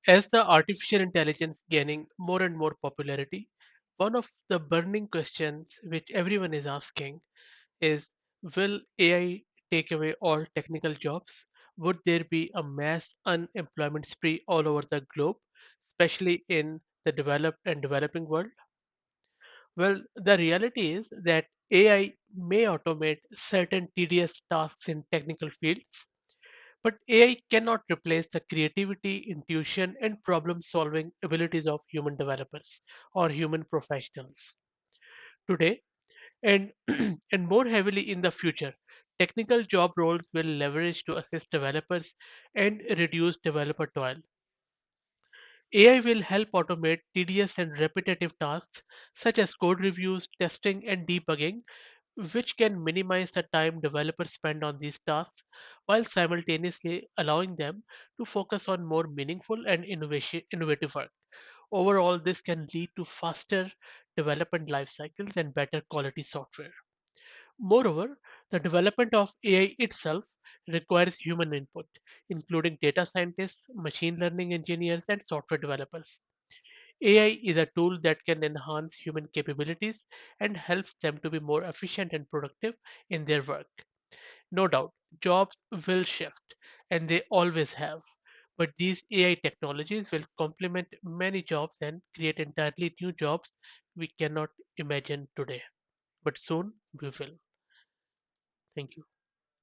As the artificial intelligence gaining more and more popularity, one of the burning questions which everyone is asking is, will AI take away all technical jobs? Would there be a mass unemployment spree all over the globe, especially in the developed and developing world? Well, the reality is that AI may automate certain tedious tasks in technical fields, but AI cannot replace the creativity, intuition, and problem solving abilities of human developers or human professionals. Today, and, and more heavily in the future, technical job roles will leverage to assist developers and reduce developer toil. AI will help automate tedious and repetitive tasks such as code reviews, testing, and debugging, which can minimize the time developers spend on these tasks while simultaneously allowing them to focus on more meaningful and innovative work. Overall, this can lead to faster development life cycles and better quality software. Moreover, the development of AI itself requires human input, including data scientists, machine learning engineers, and software developers. AI is a tool that can enhance human capabilities and helps them to be more efficient and productive in their work. No doubt, jobs will shift, and they always have. But these AI technologies will complement many jobs and create entirely new jobs we cannot imagine today. But soon we will. Thank you.